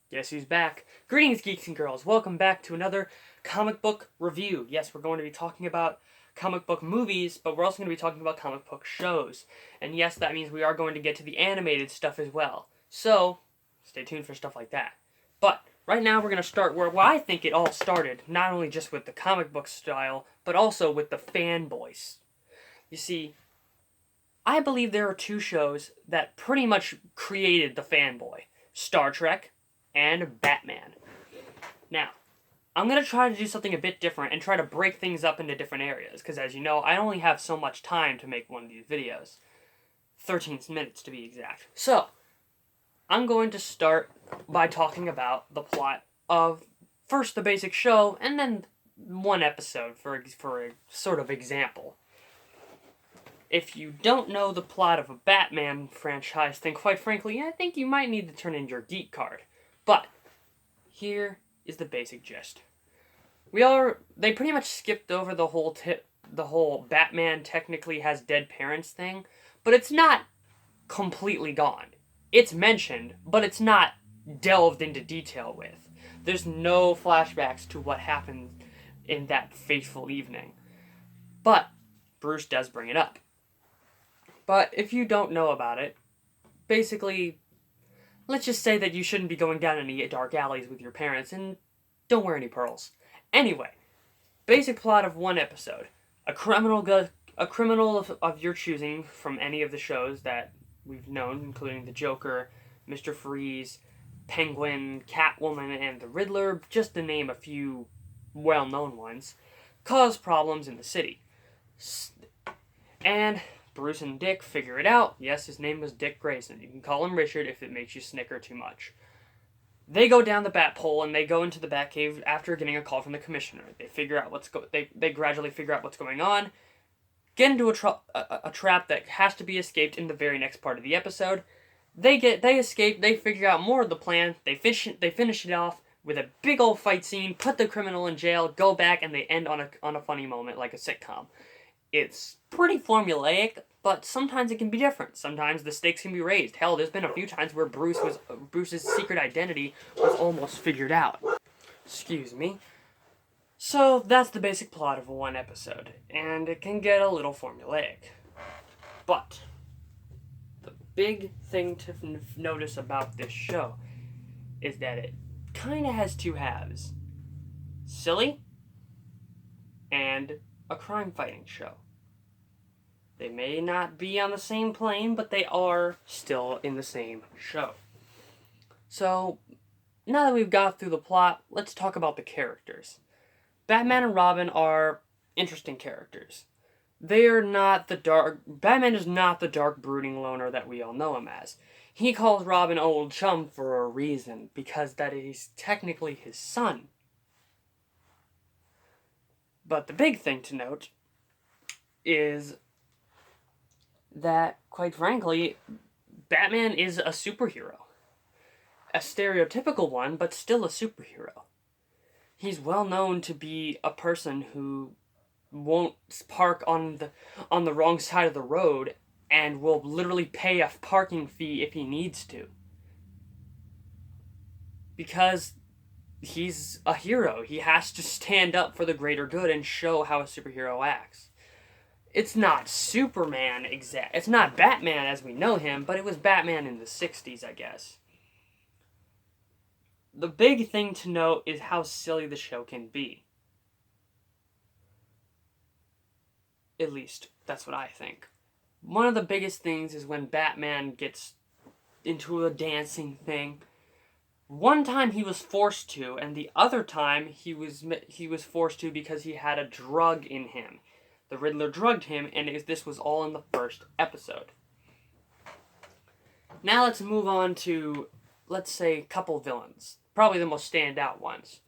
Guess who's back? Greetings, geeks and girls. Welcome back to another comic book review. Yes, we're going to be talking about comic book movies, but we're also going to be talking about comic book shows. And yes, that means we are going to get to the animated stuff as well. So, stay tuned for stuff like that. But, right now we're going to start where I think it all started, not only just with the comic book style, but also with the fanboys. You see, I believe there are two shows that pretty much created the fanboy. Star Trek and Batman. Now, I'm going to try to do something a bit different and try to break things up into different areas, because as you know, I only have so much time to make one of these videos. 13 minutes to be exact. So, I'm going to start by talking about the plot of first the basic show, and then one episode for a sort of example. If you don't know the plot of a Batman franchise, then quite frankly, I think you might need to turn in your geek card. But here is the basic gist. They pretty much skipped over the whole Batman technically has dead parents thing, but it's not completely gone. It's mentioned, but it's not delved into detail with. There's no flashbacks to what happened in that fateful evening. But Bruce does bring it up. But if you don't know about it, basically, let's just say that you shouldn't be going down any dark alleys with your parents, and don't wear any pearls. Anyway, basic plot of one episode. A criminal of your choosing from any of the shows that we've known, including the Joker, Mr. Freeze, Penguin, Catwoman, and the Riddler, just to name a few well-known ones, cause problems in the city. And Bruce and Dick figure it out. Yes, his name was Dick Grayson. You can call him Richard if it makes you snicker too much. They go down the bat pole and they go into the Batcave after getting a call from the commissioner. They gradually figure out what's going on, get into a trap that has to be escaped in the very next part of the episode. They escape. They figure out more of the plan. They finish it off with a big old fight scene. Put the criminal in jail. Go back and they end on a funny moment like a sitcom. It's pretty formulaic, but sometimes it can be different. Sometimes the stakes can be raised. Hell, there's been a few times where Bruce's secret identity was almost figured out. Excuse me. So that's the basic plot of one episode, and it can get a little formulaic. But the big thing to notice about this show is that it kind of has two halves. Silly and a crime-fighting show. They may not be on the same plane, but they are still in the same show. So, now that we've got through the plot, let's talk about the characters. Batman and Robin are interesting characters. Batman is not the dark, brooding loner that we all know him as. He calls Robin old chum for a reason, because that is technically his son. But the big thing to note is that, quite frankly, Batman is a superhero. A stereotypical one, but still a superhero. He's well known to be a person who won't park on the wrong side of the road and will literally pay a parking fee if he needs to. Because he's a hero. He has to stand up for the greater good and show how a superhero acts. It's not Superman it's not Batman as we know him, but it was Batman in the 60s, I guess. The big thing to note is how silly the show can be. At least, that's what I think. One of the biggest things is when Batman gets into a dancing thing. One time he was forced to, and the other time he was forced to because he had a drug in him. The Riddler drugged him, and this was all in the first episode. Now let's move on to, let's say, a couple villains. Probably the most standout ones.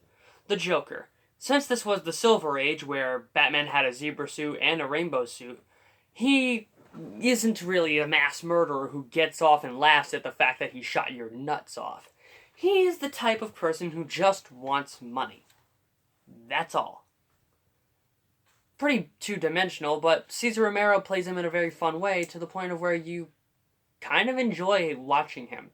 The Joker. Since this was the Silver Age, where Batman had a zebra suit and a rainbow suit, he isn't really a mass murderer who gets off and laughs at the fact that he shot your nuts off. He is the type of person who just wants money. That's all. Pretty two-dimensional, but Cesar Romero plays him in a very fun way to the point of where you kind of enjoy watching him.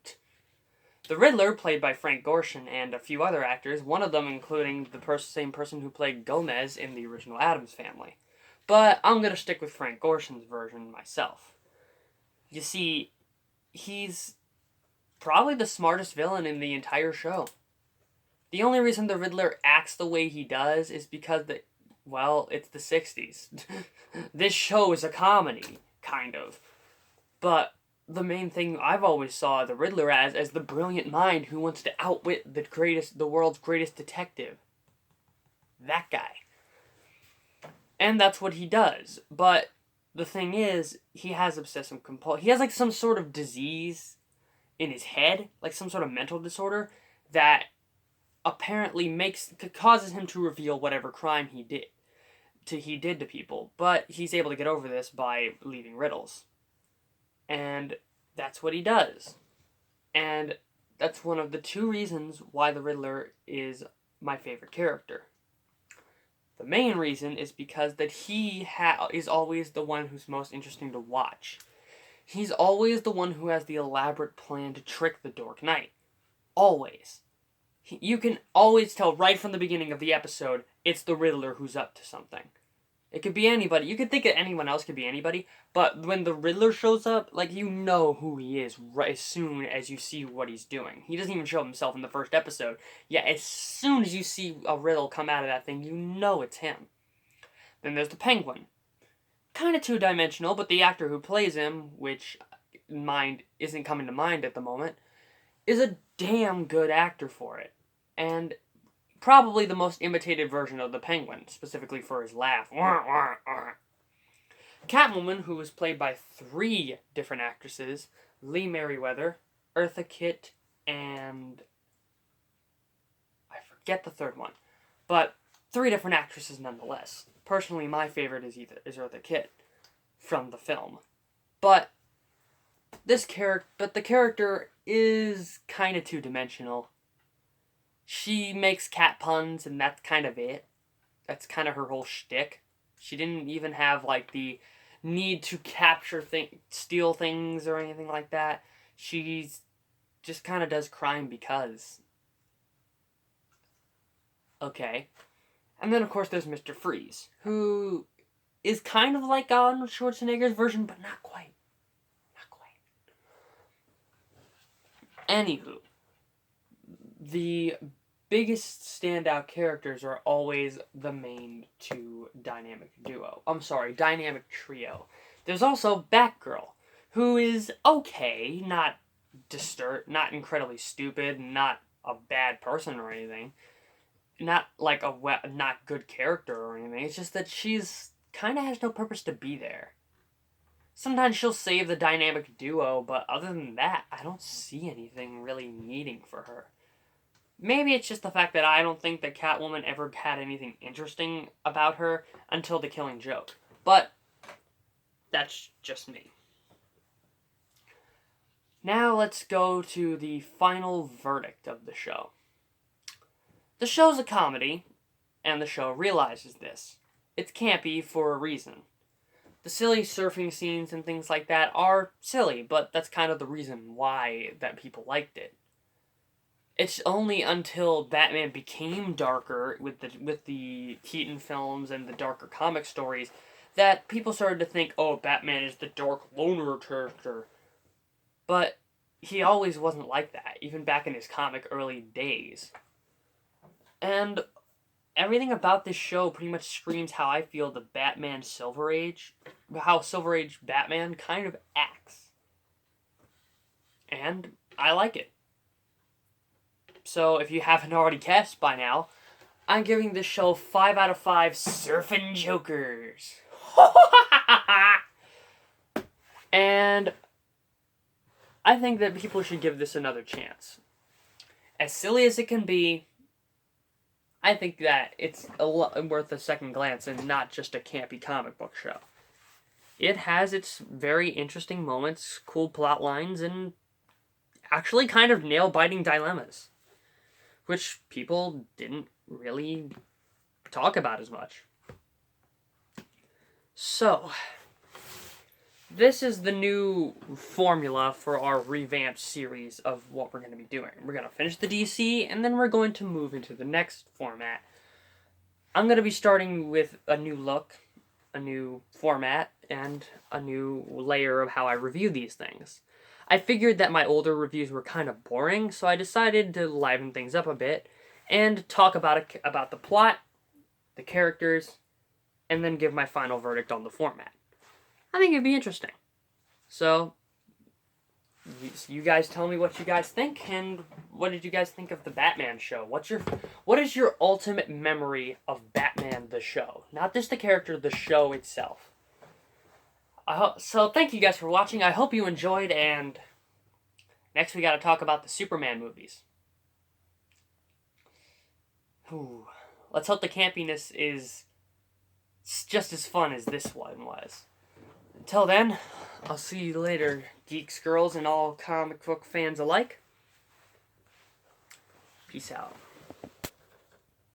The Riddler, played by Frank Gorshin and a few other actors, one of them including the same person who played Gomez in the original Addams Family. But I'm going to stick with Frank Gorshin's version myself. You see, he's probably the smartest villain in the entire show. The only reason the Riddler acts the way he does is because, it's the 60s. This show is a comedy, kind of. But the main thing I've always saw the Riddler as the brilliant mind who wants to outwit the world's greatest detective. That guy. And that's what he does. But the thing is, he has obsessive compulsion. He has like some sort of disease in his head, like some sort of mental disorder that apparently causes him to reveal whatever crime he did to people. But he's able to get over this by leaving riddles. And that's what he does. And that's one of the two reasons why the Riddler is my favorite character. The main reason is because that he is always the one who's most interesting to watch. He's always the one who has the elaborate plan to trick the Dark Knight. Always. You can always tell right from the beginning of the episode, it's the Riddler who's up to something. It could be anybody. You could think that anyone else could be anybody, but when the Riddler shows up, you know who he is right as soon as you see what he's doing. He doesn't even show himself in the first episode. Yeah, as soon as you see a riddle come out of that thing, you know it's him. Then there's the Penguin. Kind of two-dimensional, but the actor who plays him, which isn't coming to mind at the moment, is a damn good actor for it. And probably the most imitated version of the Penguin, specifically for his laugh. Catwoman, who was played by 3 different actresses, Lee Merriweather, Eartha Kitt, and I forget the third one, but 3 different actresses nonetheless. Personally, my favorite is Eartha Kitt from the film, but the character is kind of two-dimensional. She makes cat puns, and that's kind of it. That's kind of her whole shtick. She didn't even have, the need to steal things or anything like that. She's just kind of does crime because. Okay. And then, of course, there's Mr. Freeze, who is kind of like Arnold Schwarzenegger's version, but not quite. Not quite. Anywho. The biggest standout characters are always the main 2 dynamic trio. There's also Batgirl, who is okay, not incredibly stupid, not a bad person or anything, not like a not good character or anything. It's just that she's kind of has no purpose to be there. Sometimes she'll save the dynamic duo, but other than that, I don't see anything really needing for her. Maybe it's just the fact that I don't think that Catwoman ever had anything interesting about her until The Killing Joke. But that's just me. Now let's go to the final verdict of the show. The show's a comedy, and the show realizes this. It's campy for a reason. The silly surfing scenes and things like that are silly, but that's kind of the reason why that people liked it. It's only until Batman became darker with the Keaton films and the darker comic stories that people started to think, oh, Batman is the dark loner character. But he always wasn't like that, even back in his comic early days. And everything about this show pretty much screams how I feel the Batman Silver Age, how Silver Age Batman kind of acts. And I like it. So, if you haven't already guessed by now, I'm giving this show 5 out of 5 surfing jokers. And I think that people should give this another chance. As silly as it can be, I think that it's worth a second glance and not just a campy comic book show. It has its very interesting moments, cool plot lines, and actually kind of nail-biting dilemmas, which people didn't really talk about as much. So, this is the new formula for our revamped series of what we're going to be doing. We're going to finish the DC, and then we're going to move into the next format. I'm going to be starting with a new look, a new format, and a new layer of how I review these things. I figured that my older reviews were kind of boring, so I decided to liven things up a bit and talk about the plot, the characters, and then give my final verdict on the format. I think it'd be interesting. So, you guys tell me what you guys think, and what did you guys think of the Batman show? What is your ultimate memory of Batman the show? Not just the character, the show itself. So thank you guys for watching. I hope you enjoyed, and next we gotta talk about the Superman movies. Ooh. Let's hope the campiness is just as fun as this one was. Until then, I'll see you later, geeks, girls, and all comic book fans alike. Peace out.